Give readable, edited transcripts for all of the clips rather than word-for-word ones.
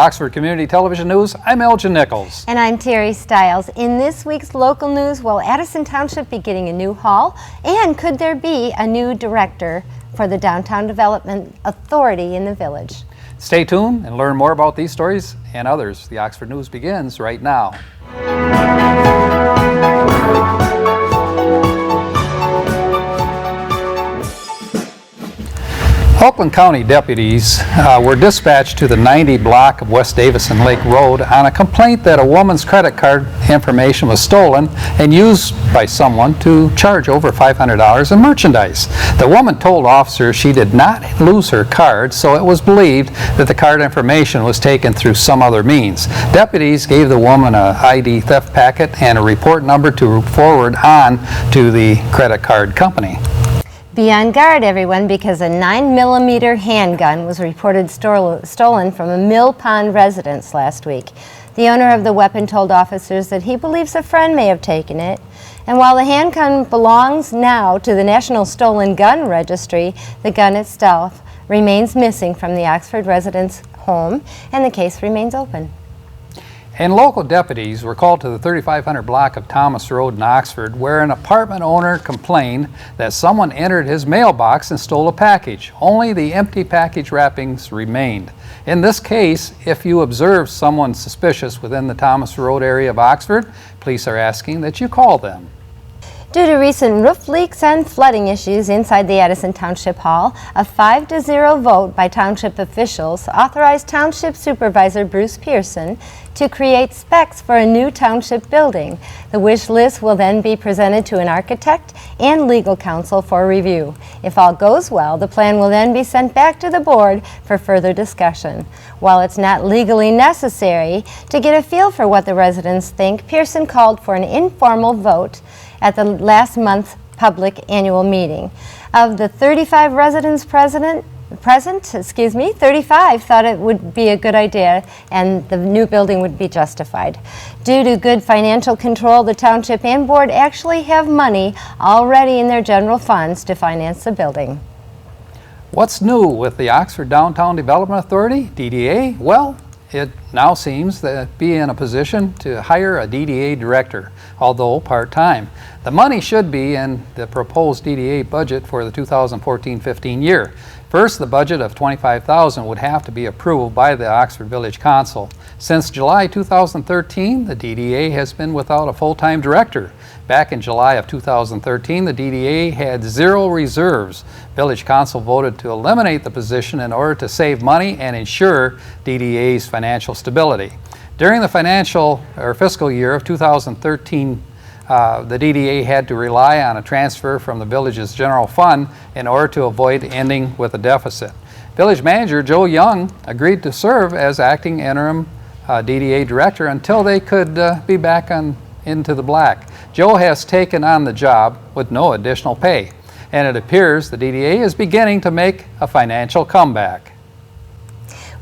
Oxford Community Television News, I'm Elgin Nichols. And I'm Terry Stiles. In this week's local news, will Addison Township be getting a new hall? And could there be a new director for the Downtown Development Authority in the village? Stay tuned and learn more about these stories and others. The Oxford News begins right now. Oakland County deputies were dispatched to the 90 block of West Davison Lake Road on a complaint that a woman's credit card information was stolen and used by someone to charge over $500 in merchandise. The woman told officers she did not lose her card, so it was believed that the card information was taken through some other means. Deputies gave the woman an ID theft packet and a report number to forward on to the credit card company. Be on guard, everyone, because a 9mm handgun was reported stolen from a Mill Pond residence last week. The owner of the weapon told officers that he believes a friend may have taken it. And while the handgun belongs now to the National Stolen Gun Registry, the gun itself remains missing from the Oxford resident's home, and the case remains open. And local deputies were called to the 3500 block of Thomas Road in Oxford, where an apartment owner complained that someone entered his mailbox and stole a package. Only the empty package wrappings remained. In this case, if you observe someone suspicious within the Thomas Road area of Oxford, police are asking that you call them. Due to recent roof leaks and flooding issues inside the Addison Township Hall, a 5-0 vote by township officials authorized Township Supervisor Bruce Pearson to create specs for a new township building. The wish list will then be presented to an architect and legal counsel for review. If all goes well, the plan will then be sent back to the board for further discussion. While it's not legally necessary to get a feel for what the residents think, Pearson called for an informal vote at the last month's public annual meeting. Of the 35 residents present, 35 thought it would be a good idea and the new building would be justified. Due to good financial control, the township and board actually have money already in their general funds to finance the building. What's new with the Oxford Downtown Development Authority, DDA? Well, it now seems to be in a position to hire a DDA director, although part-time. The money should be in the proposed DDA budget for the 2014-15 year. First, the budget of $25,000 would have to be approved by the Oxford Village Council. Since July 2013, the DDA has been without a full-time director. Back in July of 2013, the DDA had 0 reserves. Village Council voted to eliminate the position in order to save money and ensure DDA's financial stability. During the fiscal year of 2013, the DDA had to rely on a transfer from the village's general fund in order to avoid ending with a deficit. Village manager Joe Young agreed to serve as acting interim DDA director until they could be back into the black. Joe has taken on the job with no additional pay, and it appears the DDA is beginning to make a financial comeback.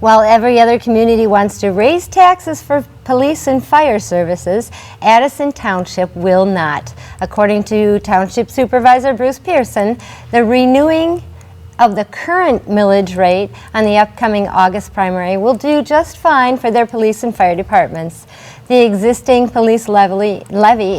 While every other community wants to raise taxes for police and fire services, Addison Township will not. According to Township Supervisor Bruce Pearson, the renewing of the current millage rate on the upcoming August primary will do just fine for their police and fire departments. The existing police levy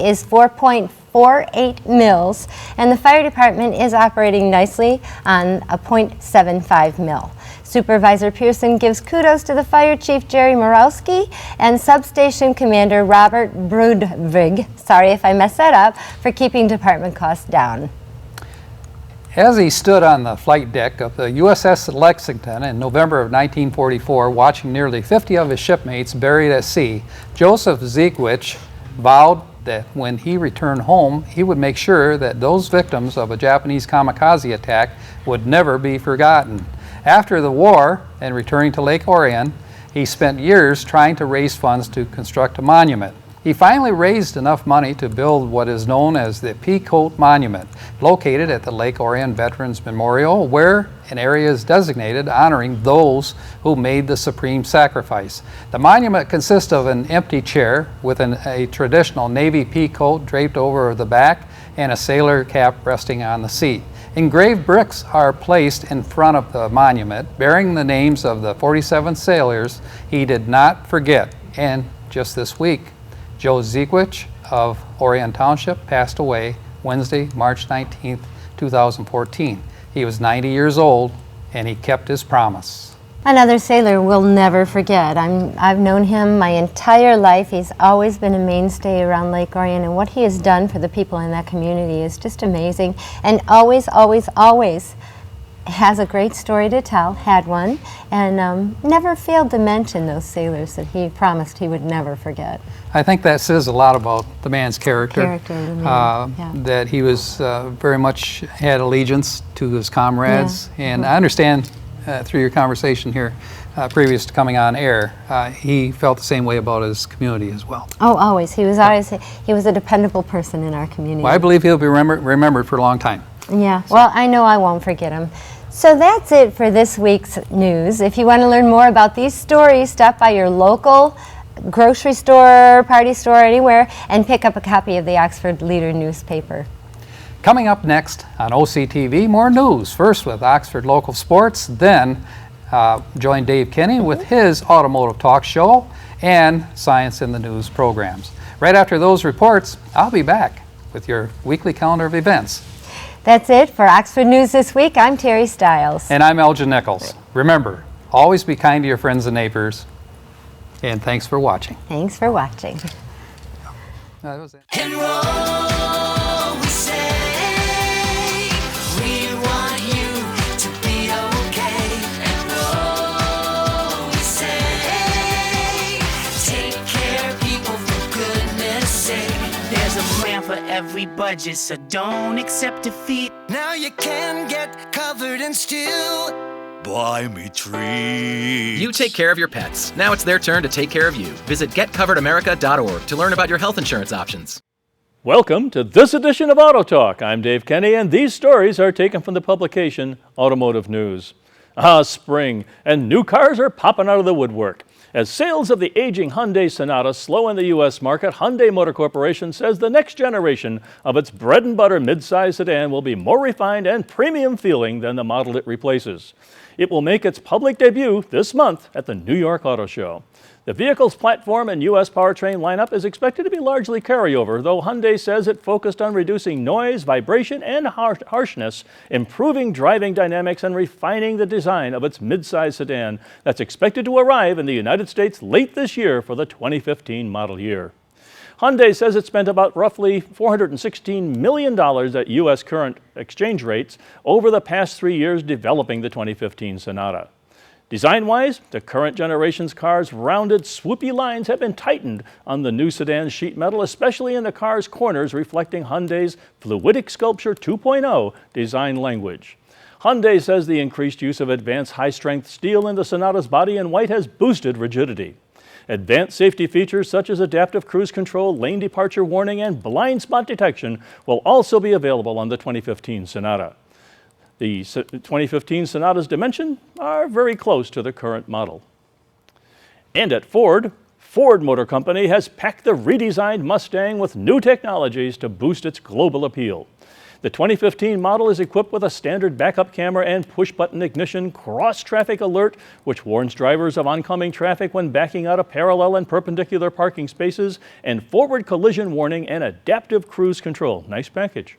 is 4.48 mils, and the fire department is operating nicely on a 0.75 mil. Supervisor Pearson gives kudos to the Fire Chief Jerry Morowski and Substation Commander Robert Brudvig, sorry if I messed that up, for keeping department costs down. As he stood on the flight deck of the USS Lexington in November of 1944, watching nearly 50 of his shipmates buried at sea, Joseph Ziekwich vowed that when he returned home, he would make sure that those victims of a Japanese kamikaze attack would never be forgotten. After the war and returning to Lake Orion, he spent years trying to raise funds to construct a monument. He finally raised enough money to build what is known as the Peacoat Monument, located at the Lake Orion Veterans Memorial, where an area is designated honoring those who made the supreme sacrifice. The monument consists of an empty chair with a traditional Navy peacoat draped over the back and a sailor cap resting on the seat. Engraved bricks are placed in front of the monument bearing the names of the 47 sailors he did not forget. And just this week, Joe Zekwich of Orion Township passed away Wednesday, March 19th, 2014. He was 90 years old and he kept his promise. Another sailor we'll never forget. I've known him my entire life. He's always been a mainstay around Lake Orion, and what he has done for the people in that community is just amazing. And always, always, always has a great story to tell, had one, and never failed to mention those sailors that he promised he would never forget. I think that says a lot about the man's character. Of the man, yeah. That he was very much had allegiance to his comrades, and I understand through your conversation here previous to coming on air, he felt the same way about his community as well. Oh, always. He was always, he was a dependable person in our community. Well, I believe he'll be remembered for a long time. Yeah, well, I know I won't forget him. So that's it for this week's news. If you want to learn more about these stories, stop by your local grocery store, party store, anywhere, and pick up a copy of the Oxford Leader newspaper. Coming up next on OCTV, more news. First with Oxford Local Sports, then join Dave Kenny with his Automotive Talk Show and Science in the News programs. Right after those reports, I'll be back with your weekly calendar of events. That's it for Oxford News this week. I'm Terry Stiles. And I'm Elgin Nichols. Remember, always be kind to your friends and neighbors. And thanks for watching. Thanks for watching. That was it. We say we want you to be okay. And we say take care, people, for goodness sake. There's a plan for every budget, so don't accept defeat. Now you can get covered and still buy me treats. You take care of your pets. Now it's their turn to take care of you. Visit getcoveredamerica.org to learn about your health insurance options. Welcome to this edition of Auto Talk. I'm Dave Kenny, and these stories are taken from the publication Automotive News. Spring, and new cars are popping out of the woodwork. As sales of the aging Hyundai Sonata slow in the U.S. market, Hyundai Motor Corporation says the next generation of its bread-and-butter midsize sedan will be more refined and premium feeling than the model it replaces. It will make its public debut this month at the New York Auto Show. The vehicle's platform and U.S. powertrain lineup is expected to be largely carryover, though Hyundai says it focused on reducing noise, vibration, and harshness, improving driving dynamics, and refining the design of its midsize sedan that's expected to arrive in the United States late this year for the 2015 model year. Hyundai says it spent about roughly $416 million at U.S. current exchange rates over the past 3 years developing the 2015 Sonata. Design-wise, the current generation's car's rounded, swoopy lines have been tightened on the new sedan's sheet metal, especially in the car's corners, reflecting Hyundai's Fluidic Sculpture 2.0 design language. Hyundai says the increased use of advanced high-strength steel in the Sonata's body in white has boosted rigidity. Advanced safety features such as adaptive cruise control, lane departure warning, and blind spot detection will also be available on the 2015 Sonata. The 2015 Sonata's dimensions are very close to the current model. And at Ford, Ford Motor Company has packed the redesigned Mustang with new technologies to boost its global appeal. The 2015 model is equipped with a standard backup camera and push-button ignition, cross-traffic alert, which warns drivers of oncoming traffic when backing out of parallel and perpendicular parking spaces, and forward collision warning and adaptive cruise control. Nice package.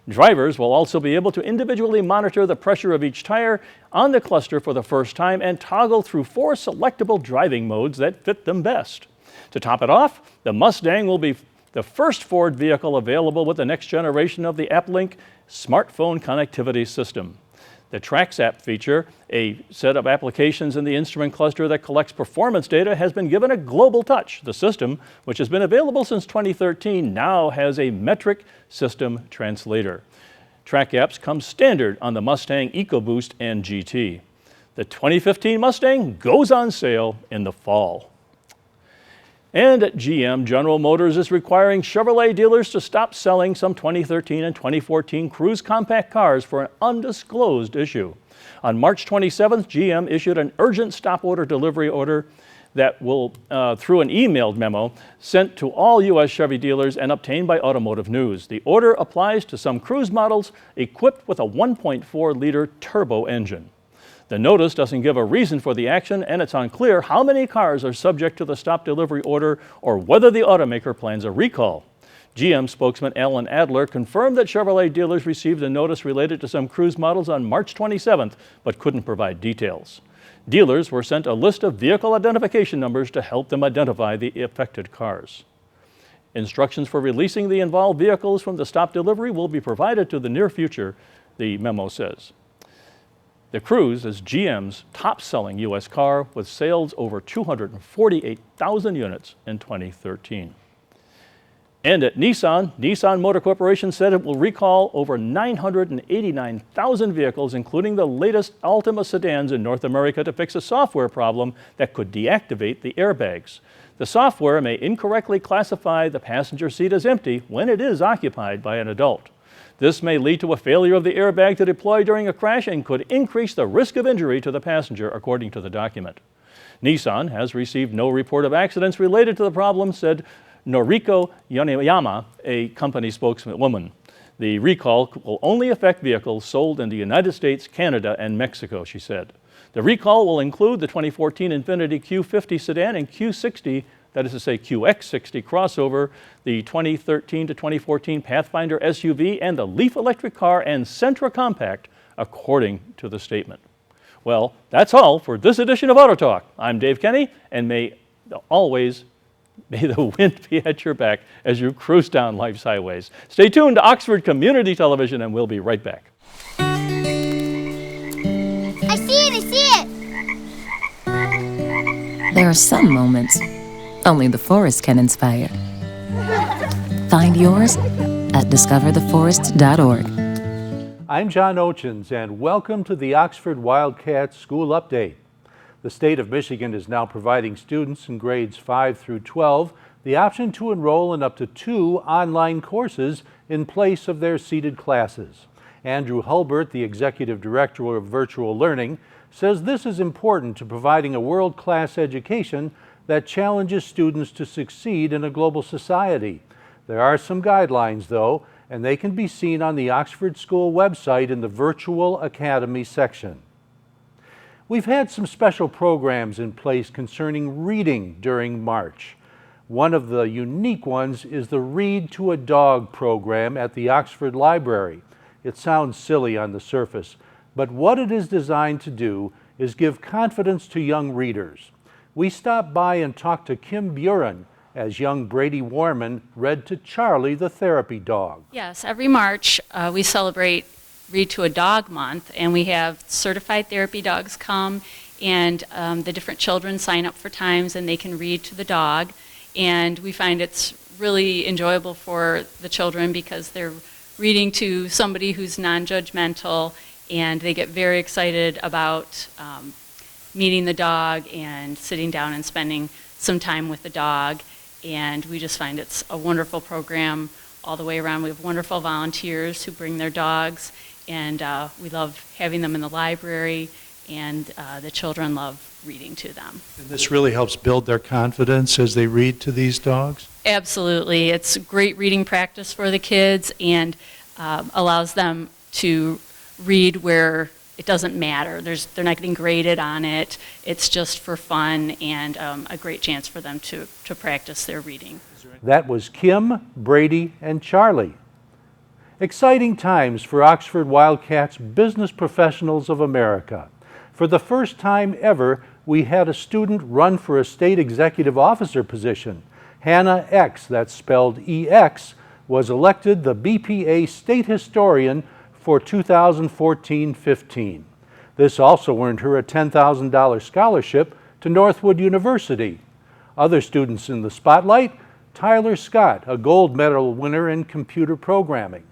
Drivers will also be able to individually monitor the pressure of each tire on the cluster for the first time and toggle through 4 selectable driving modes that fit them best. To top it off, the Mustang will be the first Ford vehicle available with the next generation of the AppLink smartphone connectivity system. The Tracks app feature, a set of applications in the instrument cluster that collects performance data, has been given a global touch. The system, which has been available since 2013, now has a metric system translator. Track apps come standard on the Mustang EcoBoost and GT. The 2015 Mustang goes on sale in the fall. And at GM, General Motors is requiring Chevrolet dealers to stop selling some 2013 and 2014 Cruze compact cars for an undisclosed issue. On March 27th, GM issued an urgent stop order delivery order that will, through an emailed memo sent to all U.S. Chevy dealers and obtained by Automotive News. The order applies to some Cruze models equipped with a 1.4-liter turbo engine. The notice doesn't give a reason for the action, and it's unclear how many cars are subject to the stop delivery order or whether the automaker plans a recall. GM spokesman Alan Adler confirmed that Chevrolet dealers received a notice related to some Cruze models on March 27th, but couldn't provide details. Dealers were sent a list of vehicle identification numbers to help them identify the affected cars. Instructions for releasing the involved vehicles from the stop delivery will be provided to the near future, the memo says. The Cruze is GM's top-selling U.S. car with sales over 248,000 units in 2013. And at Nissan Motor Corporation said it will recall over 989,000 vehicles, including the latest Altima sedans in North America, to fix a software problem that could deactivate the airbags. The software may incorrectly classify the passenger seat as empty when it is occupied by an adult. This may lead to a failure of the airbag to deploy during a crash and could increase the risk of injury to the passenger, according to the document. Nissan has received no report of accidents related to the problem, said Noriko Yoneyama, a company spokeswoman. The recall will only affect vehicles sold in the United States, Canada, and Mexico, she said. The recall will include the 2014 Infiniti Q50 sedan and Q60, that is to say QX60 crossover, the 2013 to 2014 Pathfinder SUV, and the Leaf electric car and Sentra compact, according to the statement. Well, that's all for this edition of Auto Talk. I'm Dave Kenny, and may the wind be at your back as you cruise down life's highways. Stay tuned to Oxford Community Television, and we'll be right back. I see it! There are some moments only the forest can inspire. Find yours at discovertheforest.org. I'm John Oetjens, and welcome to the Oxford Wildcats School Update. The state of Michigan is now providing students in grades 5 through 12 the option to enroll in up to 2 online courses in place of their seated classes. Andrew Hulbert, the Executive Director of Virtual Learning, says this is important to providing a world-class education that challenges students to succeed in a global society. There are some guidelines, though, and they can be seen on the Oxford School website in the Virtual Academy section. We've had some special programs in place concerning reading during March. One of the unique ones is the Read to a Dog program at the Oxford Library. It sounds silly on the surface, but what it is designed to do is give confidence to young readers. We stopped by and talked to Kim Buren as young Brady Warman read to Charlie the therapy dog. Yes, every March we celebrate Read to a Dog Month, and we have certified therapy dogs come, and the different children sign up for times and they can read to the dog, and we find it's really enjoyable for the children because they're reading to somebody who's non-judgmental, and they get very excited about meeting the dog and sitting down and spending some time with the dog, and we just find it's a wonderful program all the way around. We have wonderful volunteers who bring their dogs, and we love having them in the library, and the children love reading to them. And this really helps build their confidence as they read to these dogs? Absolutely. It's great reading practice for the kids, and allows them to read where it doesn't matter. They're not getting graded on it. It's just for fun, and a great chance for them to practice their reading. That was Kim, Brady, and Charlie. Exciting times for Oxford Wildcats Business Professionals of America. For the first time ever, we had a student run for a state executive officer position. Hannah X, that's spelled E-X, was elected the BPA State Historian for 2014-15. This also earned her a $10,000 scholarship to Northwood University. Other students in the spotlight: Tyler Scott, a gold medal winner in computer programming;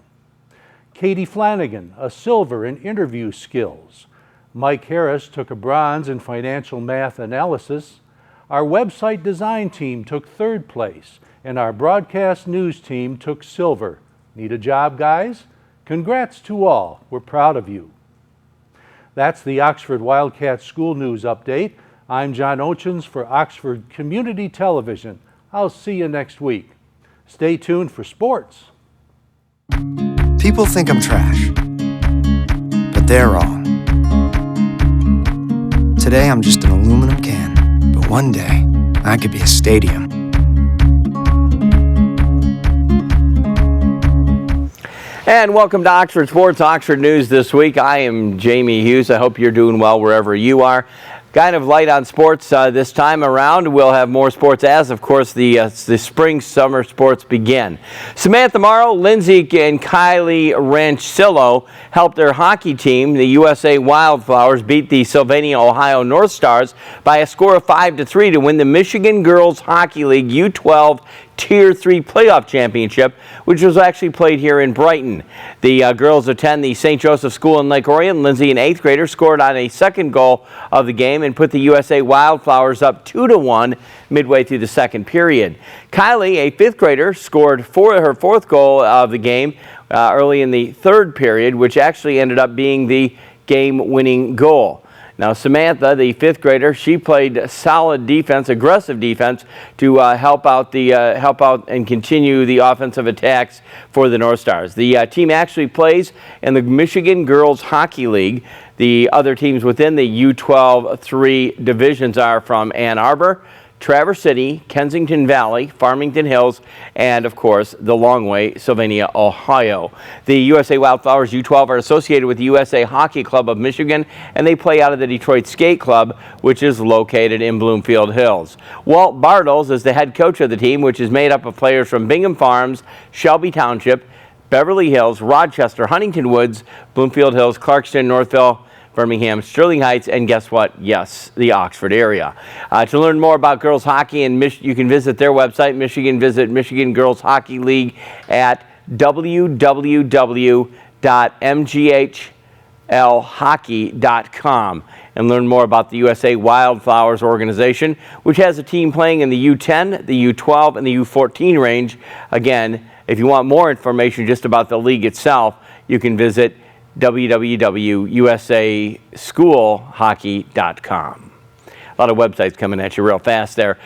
Katie Flanagan, a silver in interview skills; Mike Harris took a bronze in financial math analysis; our website design team took 3rd place, and our broadcast news team took silver. Need a job, guys? Congrats to all. We're proud of you. That's the Oxford Wildcats School News Update. I'm John Oetjens for Oxford Community Television. I'll see you next week. Stay tuned for sports. People think I'm trash, but they're wrong. Today I'm just an aluminum can, but one day I could be a stadium. And welcome to Oxford Sports, Oxford News this week. I am Jamie Hughes. I hope you're doing well wherever you are. Kind of light on sports this time around. We'll have more sports as, of course, the spring, summer sports begin. Samantha Morrow, Lindsay, and Kylie Ranchillo helped their hockey team, the USA Wildflowers, beat the Sylvania, Ohio North Stars by a score of 5-3 to win the Michigan Girls Hockey League U12 Tier 3 playoff championship, which was actually played here in Brighton. The girls attend the St. Joseph School in Lake Orion. Lindsay, an 8th grader, scored on a second goal of the game and put the USA Wildflowers up 2-1 midway through the second period. Kylie, a 5th grader, scored for her 4th goal of the game early in the 3rd period, which actually ended up being the game-winning goal. Now, Samantha, the 5th grader, she played solid defense, aggressive defense, to help out and continue the offensive attacks for the North Stars. The team actually plays in the Michigan Girls Hockey League. The other teams within the U12 3 divisions are from Ann Arbor, Traverse City, Kensington Valley, Farmington Hills, and of course the Longway, Sylvania, Ohio. The USA Wildflowers U12 are associated with the USA Hockey Club of Michigan, and they play out of the Detroit Skate Club, which is located in Bloomfield Hills. Walt Bartles is the head coach of the team, which is made up of players from Bingham Farms, Shelby Township, Beverly Hills, Rochester, Huntington Woods, Bloomfield Hills, Clarkston, Northville, Birmingham, Sterling Heights, and guess what? Yes, the Oxford area. To learn more about girls hockey, you can visit their website, visit Michigan Girls Hockey League at www.mghlhockey.com and learn more about the USA Wildflowers organization, which has a team playing in the U10, the U12, and the U14 range. Again, if you want more information just about the league itself, you can visit www.usaschoolhockey.com. A lot of websites coming at you real fast there.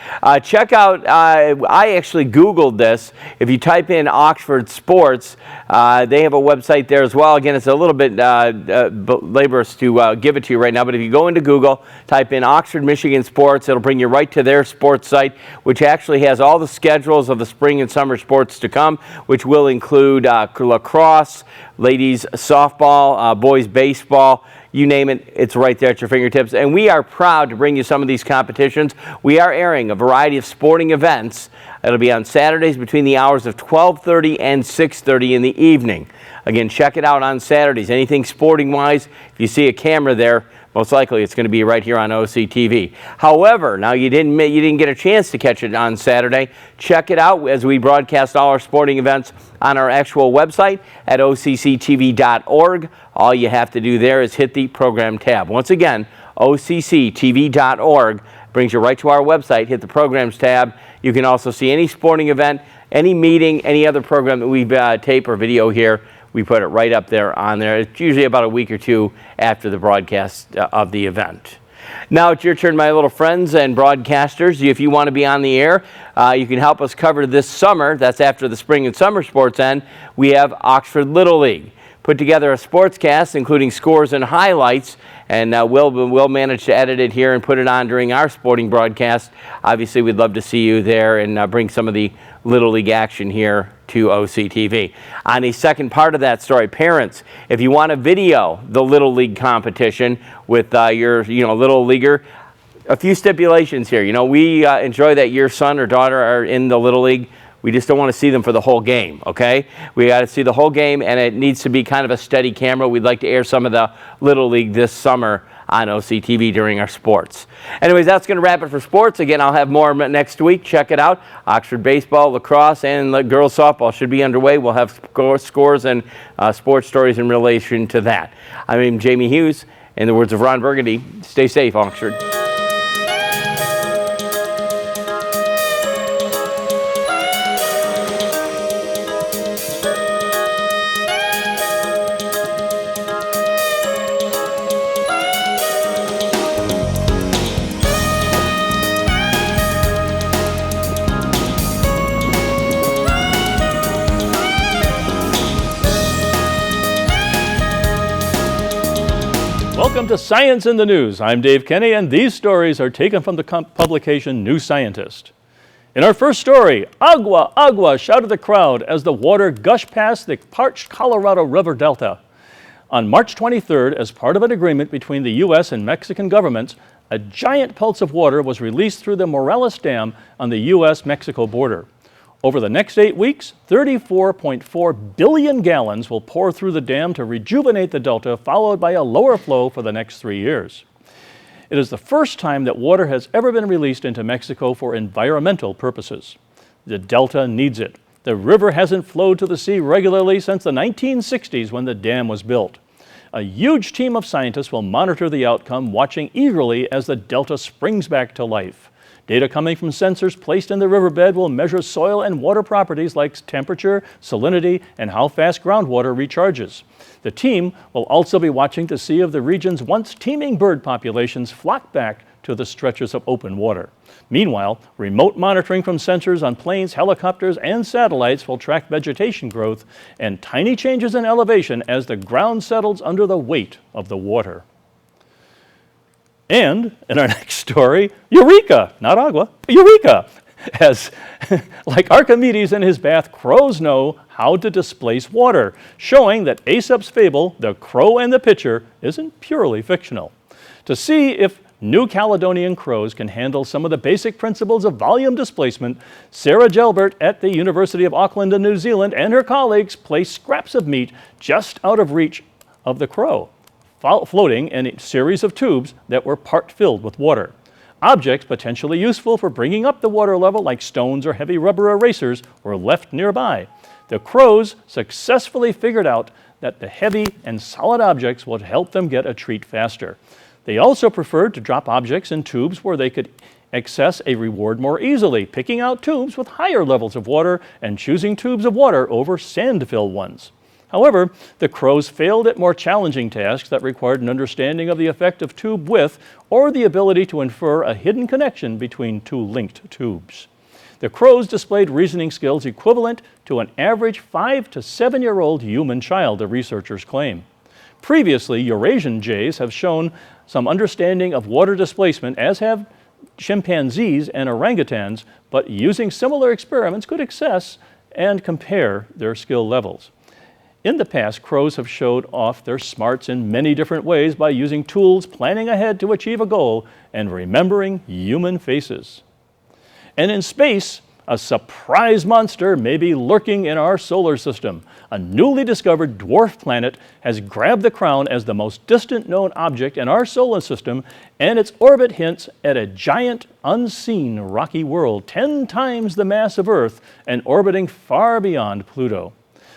Check out, I actually Googled this. If you type in Oxford Sports, they have a website there as well. Again, it's a little bit laborious to give it to you right now, but if you go into Google, type in Oxford, Michigan Sports, it'll bring you right to their sports site, which actually has all the schedules of the spring and summer sports to come, which will include lacrosse, ladies softball, boys baseball, you name it, it's right there at your fingertips. And we are proud to bring you some of these competitions. We are airing a variety of sporting events. It'll be on Saturdays between the hours of 12:30 and 6:30 in the evening. Again, check it out on Saturdays. Anything sporting-wise, if you see a camera there, most likely it's going to be right here on OCTV. However, now you didn't get a chance to catch it on Saturday. Check it out as we broadcast all our sporting events on our actual website at OCCTV.org. All you have to do there is hit the program tab. Once again, OCCTV.org brings you right to our website. Hit the programs tab. You can also see any sporting event, any meeting, any other program that we tape or video here. We put it right up there on there. It's usually about a week or two after the broadcast of the event. Now it's your turn, my little friends and broadcasters. If you want to be on the air, you can help us cover this summer. That's after the spring and summer sports end. We have Oxford Little League. Put together a sportscast including scores and highlights, and we'll manage to edit it here and put it on during our sporting broadcast. Obviously, we'd love to see you there and bring some of the Little League action here to OCTV. On the second part of that story, parents, if you want to video the Little League competition with your Little Leaguer, a few stipulations here. We enjoy that your son or daughter are in the Little League. We just don't want to see them for the whole game, okay? We got to see the whole game, and it needs to be kind of a steady camera. We'd like to air some of the Little League this summer on OCTV during our sports. Anyways, that's going to wrap it for sports. Again, I'll have more next week. Check it out. Oxford baseball, lacrosse, and girls softball should be underway. We'll have scores and sports stories in relation to that. I'm Jamie Hughes. In the words of Ron Burgundy, stay safe, Oxford. Welcome to Science in the News. I'm Dave Kenny, and these stories are taken from the publication New Scientist. In our first story, agua, agua, shouted the crowd as the water gushed past the parched Colorado River Delta. On March 23rd, as part of an agreement between the U.S. and Mexican governments, a giant pulse of water was released through the Morelos Dam on the U.S.-Mexico border. Over the next 8 weeks, 34.4 billion gallons will pour through the dam to rejuvenate the delta, followed by a lower flow for the next 3 years. It is the first time that water has ever been released into Mexico for environmental purposes. The delta needs it. The river hasn't flowed to the sea regularly since the 1960s when the dam was built. A huge team of scientists will monitor the outcome, watching eagerly as the delta springs back to life. Data coming from sensors placed in the riverbed will measure soil and water properties like temperature, salinity, and how fast groundwater recharges. The team will also be watching to see if the region's once teeming bird populations flock back to the stretches of open water. Meanwhile, remote monitoring from sensors on planes, helicopters, and satellites will track vegetation growth and tiny changes in elevation as the ground settles under the weight of the water. And in our next story, Eureka, not agua, Eureka! As, like Archimedes in his bath, crows know how to displace water, showing that Aesop's fable, The Crow and the Pitcher, isn't purely fictional. To see if New Caledonian crows can handle some of the basic principles of volume displacement, Sarah Gelbert at the University of Auckland in New Zealand and her colleagues placed scraps of meat just out of reach of the crow, floating in a series of tubes that were part filled with water. Objects potentially useful for bringing up the water level, like stones or heavy rubber erasers, were left nearby. The crows successfully figured out that the heavy and solid objects would help them get a treat faster. They also preferred to drop objects in tubes where they could access a reward more easily, picking out tubes with higher levels of water and choosing tubes of water over sand-filled ones. However, the crows failed at more challenging tasks that required an understanding of the effect of tube width or the ability to infer a hidden connection between two linked tubes. The crows displayed reasoning skills equivalent to an average 5 to 7-year-old human child, the researchers claim. Previously, Eurasian jays have shown some understanding of water displacement, as have chimpanzees and orangutans, but using similar experiments could assess and compare their skill levels. In the past, crows have showed off their smarts in many different ways by using tools, planning ahead to achieve a goal, and remembering human faces. And in space, a surprise monster may be lurking in our solar system. A newly discovered dwarf planet has grabbed the crown as the most distant known object in our solar system, and its orbit hints at a giant, unseen rocky world 10 times the mass of Earth and orbiting far beyond Pluto.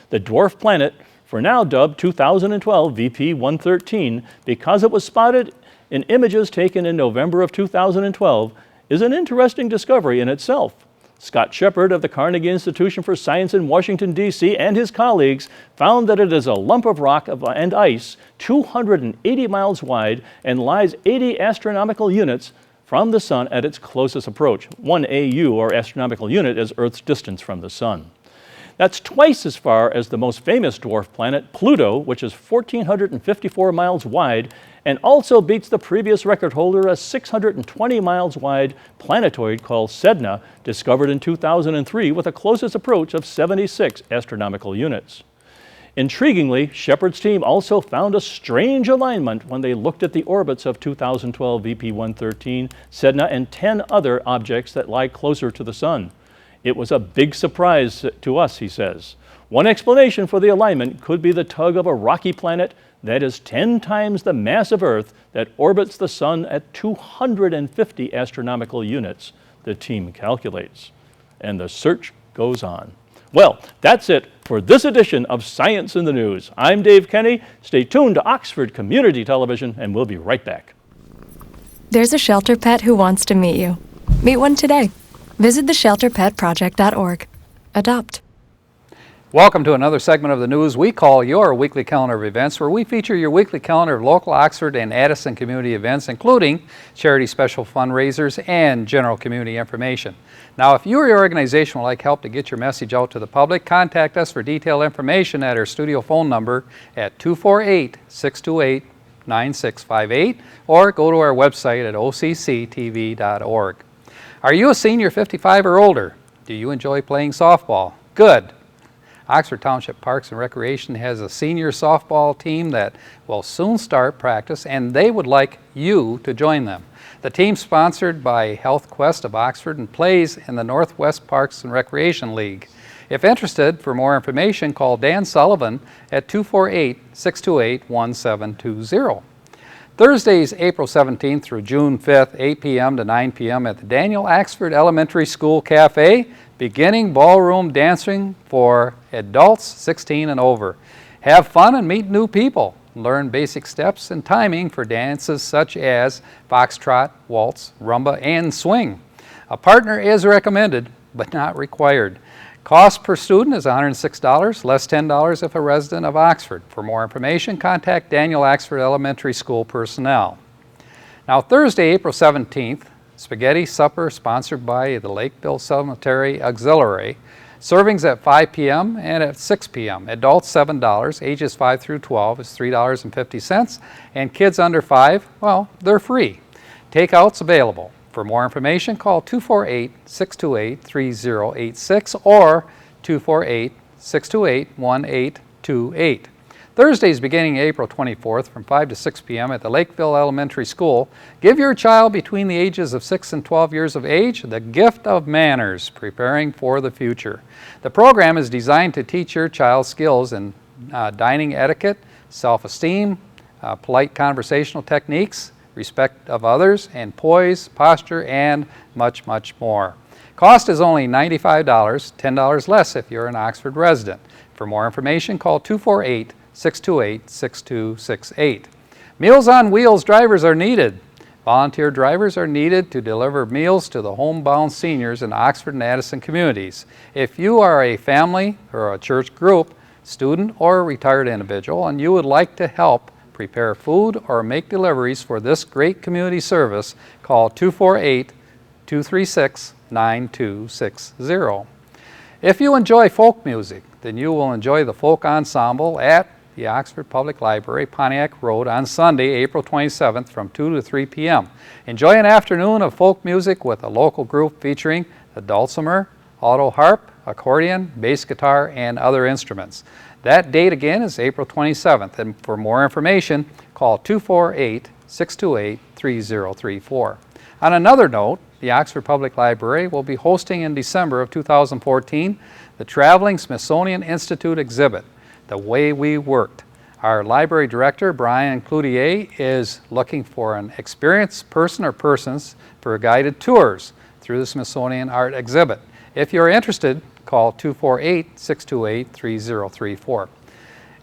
The dwarf planet, for now dubbed 2012 VP-113 because it was spotted in images taken in November of 2012, is an interesting discovery in itself. Scott Shepard of the Carnegie Institution for Science in Washington, D.C. and his colleagues found that it is a lump of rock and ice 280 miles wide and lies 80 astronomical units from the Sun at its closest approach. 1 AU, or astronomical unit, is Earth's distance from the Sun. That's twice as far as the most famous dwarf planet, Pluto, which is 1,454 miles wide and also beats the previous record holder, a 620 miles wide planetoid called Sedna, discovered in 2003 with a closest approach of 76 astronomical units. Intriguingly, Shepard's team also found a strange alignment when they looked at the orbits of 2012 VP-113, Sedna, and 10 other objects that lie closer to the Sun. It was a big surprise to us, he says. One explanation for the alignment could be the tug of a rocky planet that is 10 times the mass of Earth that orbits the Sun at 250 astronomical units, the team calculates. And the search goes on. Well, that's it for this edition of Science in the News. I'm Dave Kenny. Stay tuned to Oxford Community Television, and we'll be right back. There's a shelter pet who wants to meet you. Meet one today. Visit theshelterpetproject.org. Adopt. Welcome to another segment of the news we call your weekly calendar of events, where we feature your weekly calendar of local Oxford and Addison community events, including charity special fundraisers and general community information. Now, if you or your organization would like help to get your message out to the public, contact us for detailed information at our studio phone number at 248-628-5255. 248-232-9658 or go to our website at occtv.org. Are you a senior 55 or older? Do you enjoy playing softball? Good. Oxford Township Parks and Recreation has a senior softball team that will soon start practice, and they would like you to join them. The team, sponsored by Health Quest of Oxford, and plays in the Northwest Parks and Recreation League. If interested, for more information, call Dan Sullivan at 248-628-1720. Thursdays, April 17th through June 5th, 8 p.m. to 9 p.m. at the Daniel Axford Elementary School Cafe, beginning ballroom dancing for adults 16 and over. Have fun and meet new people. Learn basic steps and timing for dances such as foxtrot, waltz, rumba, and swing. A partner is recommended, but not required. Cost per student is $106, less $10 if a resident of Oxford. For more information, contact Daniel Axford Elementary School personnel. Now, Thursday, April 17th, spaghetti supper sponsored by the Lakeville Cemetery Auxiliary. Servings at 5 p.m. and at 6 p.m. Adults $7, ages 5 through 12 is $3.50, and kids under 5, well, they're free. Takeouts available. For more information, call 248-628-3086 or 248-628-1828. Thursdays beginning April 24th from 5 to 6 p.m. at the Lakeville Elementary School. Give your child between the ages of 6 and 12 years of age the gift of manners, preparing for the future. The program is designed to teach your child skills in dining etiquette, self-esteem, polite conversational techniques, respect of others, and poise, posture, and much, much more. Cost is only $95, $10 less if you're an Oxford resident. For more information, call 248-628-6268. Meals on Wheels drivers are needed. Volunteer drivers are needed to deliver meals to the homebound seniors in Oxford and Addison communities. If you are a family or a church group, student, or retired individual, and you would like to help prepare food or make deliveries for this great community service, call 248-236-9260. If you enjoy folk music, then you will enjoy the folk ensemble at the Oxford Public Library, Pontiac Road, on Sunday, April 27th from 2 to 3 p.m. Enjoy an afternoon of folk music with a local group featuring the dulcimer, alto harp, accordion, bass guitar, and other instruments. That date again is April 27th, and for more information, call 248-628-3034. On another note, the Oxford Public Library will be hosting in December of 2014 the Traveling Smithsonian Institute exhibit, The Way We Worked. Our library director, Brian Cloutier, is looking for an experienced person or persons for guided tours through the Smithsonian Art exhibit. If you're interested, call 248-628-3034.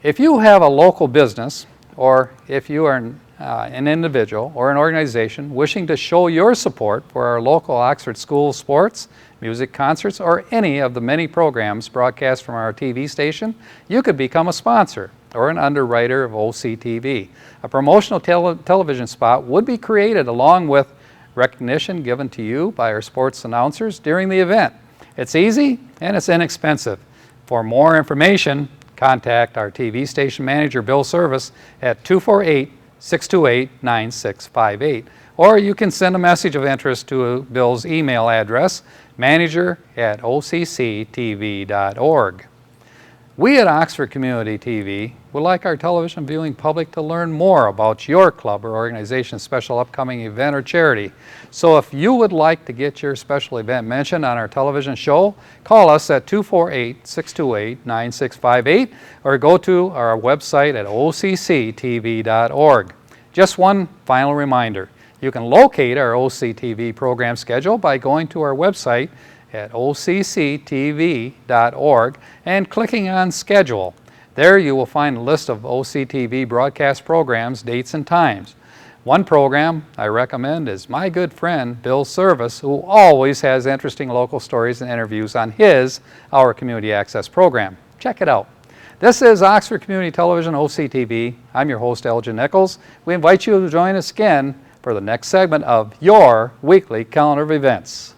If you have a local business, or if you are an individual or an organization wishing to show your support for our local Oxford school sports, music concerts, or any of the many programs broadcast from our TV station, you could become a sponsor or an underwriter of OCTV. A promotional television spot would be created along with recognition given to you by our sports announcers during the event. It's easy and it's inexpensive. For more information, contact our TV station manager, Bill Service, at 248-628-9658. Or you can send a message of interest to Bill's email address, manager@occtv.org. We at Oxford Community TV would like our television viewing public to learn more about your club or organization's special upcoming event or charity. So if you would like to get your special event mentioned on our television show, call us at 248-628-9658 or go to our website at occtv.org. Just one final reminder. You can locate our OCTV program schedule by going to our website at occtv.org and clicking on Schedule. There you will find a list of OCTV broadcast programs, dates, and times. One program I recommend is my good friend Bill Service, who always has interesting local stories and interviews on his Our Community Access program. Check it out. This is Oxford Community Television, OCTV. I'm your host, Elgin Nichols. We invite you to join us again for the next segment of your weekly calendar of events.